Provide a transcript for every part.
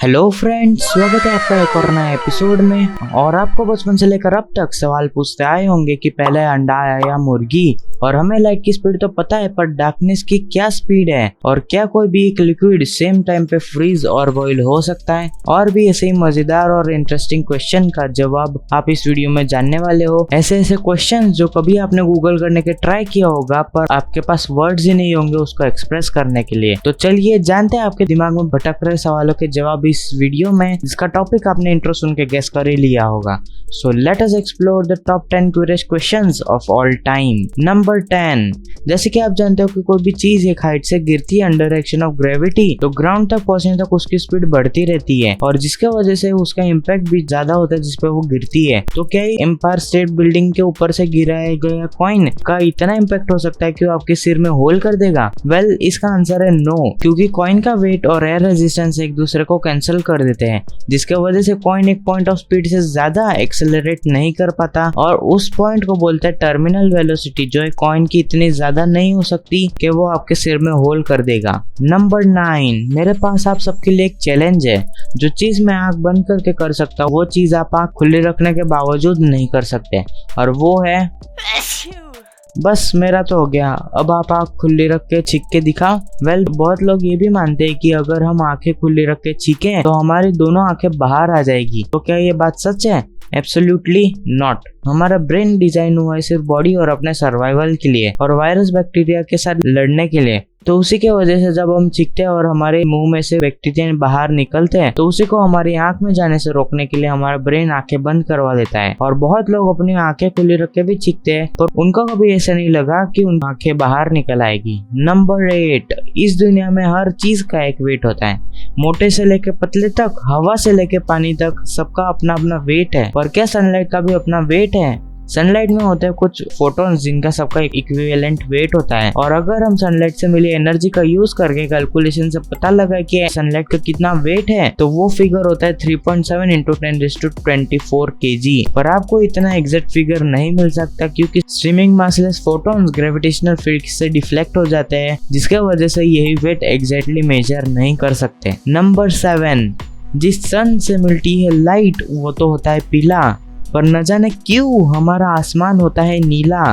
Hello friends, स्वागत है आपका एक और नए एपिसोड में। और आपको बचपन से लेकर अब तक सवाल पूछते आए होंगे कि पहले अंडा आया या मुर्गी। और हमें लाइट की स्पीड तो पता है, पर डार्कनेस की क्या स्पीड है, और क्या कोई भी एक लिक्विड सेम टाइम पे फ्रीज और बॉईल हो सकता है। और भी ऐसे ही मजेदार और इंटरेस्टिंग क्वेश्चन का जवाब आप इस वीडियो में जानने वाले हो। ऐसे ऐसे क्वेश्चन जो कभी आपने गूगल करने के ट्राई किया होगा, पर आपके पास वर्ड्स ही नहीं होंगे उसको एक्सप्रेस करने के लिए। तो चलिए जानते हैं आपके दिमाग में भटक रहे सवालों के जवाब इस वीडियो में, जिसका टॉपिक आपने इंट्रो सुन के गेस कर ही लिया होगा। So let us explore the top 10 curious questions of all time. Number 10, जैसे कि आप जानते हो कि कोई भी चीज एक हाइट से गिरती है अंडर एक्शन ऑफ ग्रेविटी, तो ग्राउंड तक पहुंचने तक उसकी स्पीड बढ़ती रहती है, और जिसके वजह से उसका इम्पैक्ट भी ज्यादा होता है जिसपे वो गिरती है। तो क्या एम्पायर स्टेट बिल्डिंग के ऊपर से गिराया गया कॉइन का इतना इम्पैक्ट हो सकता है कि वो आपके सिर में होल कर देगा? वेल, इसका आंसर है नो, क्योंकि कॉइन का वेट और एयर रेजिस्टेंस एक दूसरे को कैंसिल कर देते हैं, जिसके वजह से कॉइन एक पॉइंट ऑफ स्पीड से ज्यादा एक्सेलरेट नहीं कर पाता, और उस पॉइंट को बोलते हैं टर्मिनल वेलोसिटी, जो एक कॉइन की इतनी ज्यादा नहीं हो सकती कि वो आपके सिर में होल कर देगा। नंबर 9, मेरे पास आप सबके लिए एक चैलेंज है। जो चीज मैं आंख बंद करके कर सकता हूँ, वो चीज आप आंख खुली रखने के बावजूद नहीं कर सकते, और वो है बस मेरा तो हो गया। अब आप आँख खुली रख के छींक के दिखाओ। वेल, बहुत लोग ये भी मानते हैं कि अगर हम आंखें खुली रख के छींकें तो हमारी दोनों आंखें बाहर आ जाएगी। तो क्या ये बात सच है? Absolutely not. हमारा ब्रेन डिजाइन हुआ है सिर्फ बॉडी और अपने सर्वाइवल के लिए, और वायरस बैक्टीरिया के साथ लड़ने के लिए। तो उसी के वजह से जब हम चीखते हैं और हमारे मुंह में से बैक्टीरिया बाहर निकलते हैं, तो उसी को हमारी आंख में जाने से रोकने के लिए हमारा ब्रेन आंखें बंद करवा देता है। और बहुत लोग अपनी आंखें खुली रख के भी चीखते हैं, पर उनको कभी ऐसा नहीं लगा कि उन आंखें बाहर निकल आएगी। नंबर 8, इस दुनिया में हर चीज का एक वेट होता है, मोटे से लेके पतले तक, हवा से लेके पानी तक, सबका अपना अपना वेट है। पर क्या सनलाइट का भी अपना वेट है? सनलाइट में होते हैं कुछ फोटॉन्स जिनका सबका इक्विवेलेंट वेट होता है, और अगर हम सनलाइट से मिली एनर्जी का यूज करके कैलकुलेशन से पता लगा कि सनलाइट का कितना वेट है, तो वो फिगर होता है 3.7 × 10⁻24 kg। पर आपको इतना एग्जैक्ट फिगर नहीं मिल सकता, क्योंकि streaming massless photons gravitational field से डिफ्लेक्ट हो जाते हैं, जिसके वजह से यही वेट एग्जैक्टली मेजर नहीं कर सकते। नंबर 7, जिस सन से मिलती है लाइट वो तो होता है पीला, पर न जाने क्यों हमारा आसमान होता है नीला।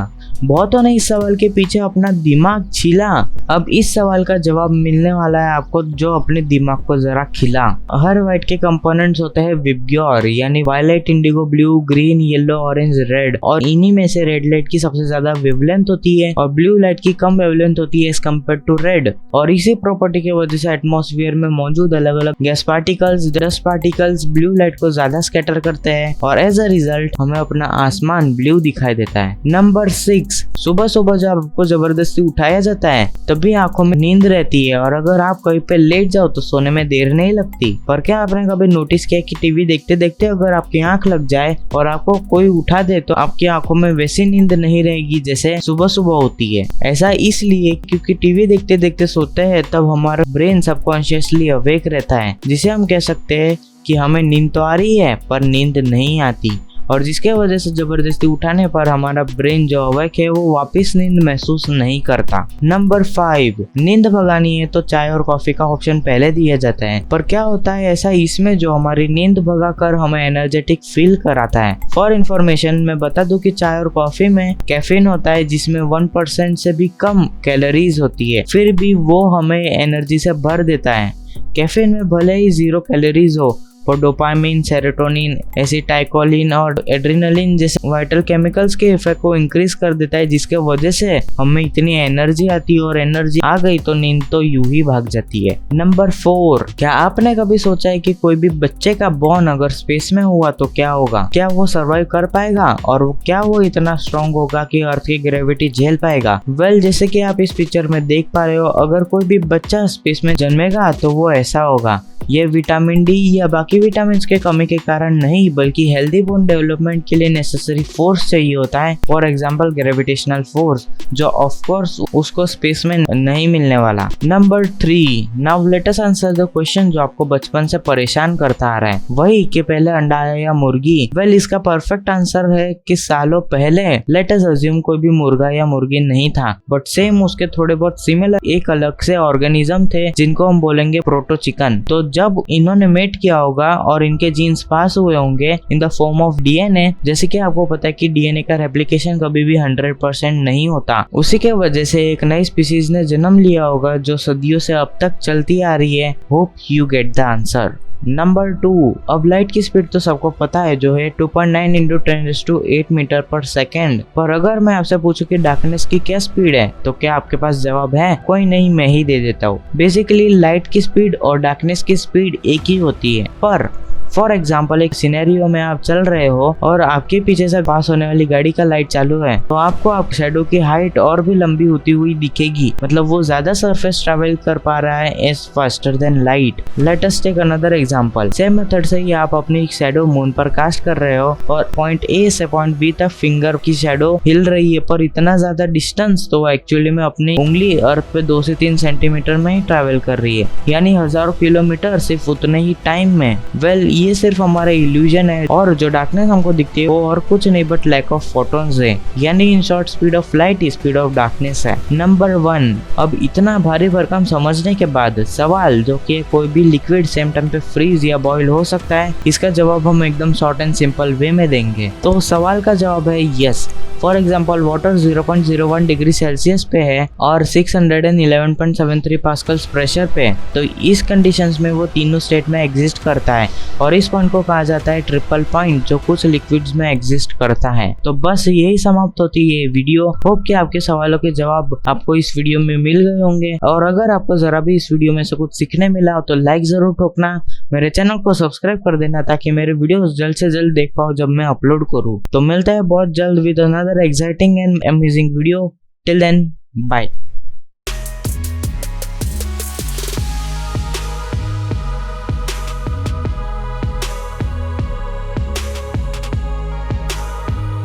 बहुतों ने इस सवाल के पीछे अपना दिमाग छीला। अब इस सवाल का जवाब मिलने वाला है आपको, जो अपने दिमाग को जरा खिला। हर व्हाइट के कंपोनेंट्स होते हैं विबग्योर, यानी violet, indigo, blue, green, yellow, orange, red. और इन्हीं में से रेड लाइट की सबसे ज्यादा वेवलेंथ होती है, और ब्लू लाइट की कम वेवलेंथ होती है एज कम्पेयर टू रेड। और इसी प्रॉपर्टी की वजह से एटमॉस्फेयर में मौजूद अलग अलग gas particles, dust particles blue light को ज्यादा स्कैटर करते हैं, और एज अ रिजल्ट हमें अपना आसमान ब्लू दिखाई देता है। नंबर 6, सुबह सुबह जब आपको जबरदस्ती उठाया जाता है तभी आंखों में नींद रहती है, और अगर आप कहीं पे लेट जाओ तो सोने में देर नहीं लगती। पर क्या आपने कभी नोटिस किया कि टीवी देखते देखते अगर आपकी आंख लग जाए और आपको कोई उठा दे, तो आपकी आंखों में वैसी नींद नहीं रहेगी जैसे सुबह सुबह होती है। ऐसा इसलिए क्योंकि टीवी देखते देखते सोते हैं, तब हमारा ब्रेन सबकॉन्शियसली अवेक रहता है, जिसे हम कह सकते हैं कि हमें नींद तो आ रही है पर नींद नहीं आती, और जिसके वजह से जबरदस्ती उठाने पर हमारा ब्रेन जो अवेक है वो वापस नींद महसूस नहीं करता। नंबर 5, नींद भगानी है तो चाय और कॉफी का ऑप्शन पहले दिया जाता है, पर क्या होता है ऐसा इसमें जो हमारी नींद भगाकर हमें एनर्जेटिक फील कराता है? फॉर इन्फॉर्मेशन मैं बता दूं कि चाय और कॉफी में कैफीन होता है, जिसमें 1% से भी कम कैलोरीज होती है, फिर भी वो हमें एनर्जी से भर देता है। कैफीन में भले ही 0 कैलोरीज हो, और डोपामिन, सेरोटोनिन, एसिटाइकोलिन और एड्रेनलिन जैसे वाइटल केमिकल्स के इफेक्ट को इंक्रीज कर देता है, जिसके वजह से हमें इतनी एनर्जी आती है, और एनर्जी आ गई तो नींद तो यूं ही भाग जाती है। नंबर 4, क्या आपने कभी सोचा है कि कोई भी बच्चे का बॉर्न अगर स्पेस में हुआ तो क्या होगा? क्या वो सर्वाइव कर पाएगा, और क्या वो इतना स्ट्रॉन्ग होगा कि अर्थ की ग्रेविटी झेल पाएगा? वेल, जैसे कि आप इस पिक्चर में देख पा रहे हो, अगर कोई भी बच्चा स्पेस में जन्मेगा तो वो ऐसा होगा। ये विटामिन डी या बाकी विटामिन के कमी के कारण नहीं, बल्कि हेल्दी बोन डेवलपमेंट के लिए नेसेसरी फोर्स चाहिए होता है। फॉर एग्जांपल ग्रेविटेशनल फोर्स, जो ऑफ कोर्स उसको स्पेस में नहीं मिलने वाला। Number 3, now let us answer the question जो आपको बचपन से परेशान करता आ रहा है, वही कि पहले अंडा आया या मुर्गी। वेल, इसका परफेक्ट आंसर है कि सालों पहले लेट अस अज्यूम कोई भी मुर्गा या मुर्गी नहीं था, बट सेम उसके थोड़े बहुत सिमिलर एक अलग से ऑर्गेनिज्म थे जिनको हम बोलेंगे प्रोटो चिकन। तो जब इन्होंने मेट किया होगा और इनके जीन्स पास हुए होंगे in the form of DNA, जैसे कि आपको पता है कि डीएनए का रेप्लिकेशन कभी भी 100% नहीं होता, उसी के वजह से एक नई स्पीसीज ने जन्म लिया होगा जो सदियों से अब तक चलती आ रही है। Hope you get the answer. Number 2, अब लाइट की स्पीड तो सबको पता है जो है 2.9 × 10⁸ मीटर पर सेकेंड। पर अगर मैं आपसे पूछूं कि डार्कनेस की क्या स्पीड है तो क्या आपके पास जवाब है? कोई नहीं, मैं ही दे देता हूँ। बेसिकली लाइट की स्पीड और डार्कनेस की स्पीड एक ही होती है, पर फॉर एग्जाम्पल एक सिनेरियो में आप चल रहे हो और आपके पीछे से पास होने वाली गाड़ी का लाइट चालू है तो आपको आप शेडो की हाइट और भी लंबी होती हुई दिखेगी, मतलब वो ज्यादा सरफेस ट्रेवल कर पा रहा है as faster than light. Let us take another example. Same method से ही आप अपनी शेडो मून पर कास्ट कर रहे हो और पॉइंट ए से पॉइंट बी तक फिंगर की शेडो हिल रही है, पर इतना ज्यादा डिस्टेंस तो एक्चुअली में अपनी उंगली अर्थ पे 2 से 3 सेंटीमीटर में ही ट्रेवल कर रही है, यानी हजारों किलोमीटर सिर्फ उतने ही टाइम में। वेल ये सिर्फ हमारा इल्यूजन है और जो डार्कनेस हमको दिखती है वो और कुछ नहीं बट लैक ऑफ फोटॉन्स है, यानी in short speed of light speed of darkness है। नंबर 1, अब इतना भारी भरकम समझने के बाद सवाल जो कि कोई भी लिक्विड सेम टाइम पे फ्रीज या बॉयल हो सकता है, इसका जवाब हम एकदम शॉर्ट एंड सिंपल वे में देंगे। तो सवाल का जवाब है yes. For example water 0.01 degree Celsius पे है और 611.73 पास्कल्स प्रेशर पे, तो इस कंडीशंस में वो तीनों स्टेट में एग्जिस्ट करता है और इस पॉइंट को कहा जाता है ट्रिपल पॉइंट, जो कुछ लिक्विड्स में एग्जिस्ट करता है। तो बस यही समाप्त होती है ये वीडियो। होप कि आपके सवालों के जवाब आपको इस वीडियो में मिल गए होंगे और अगर आपको जरा भी इस वीडियो में से कुछ सीखने मिला हो तो लाइक जरूर ठोकना, मेरे चैनल को सब्सक्राइब कर देना ताकि मेरे वीडियोस जल्द से जल्द देख पाओ जब मैं अपलोड करूँ। तो मिलता है बहुत जल्द with another exciting and amazing video. Till then, bye.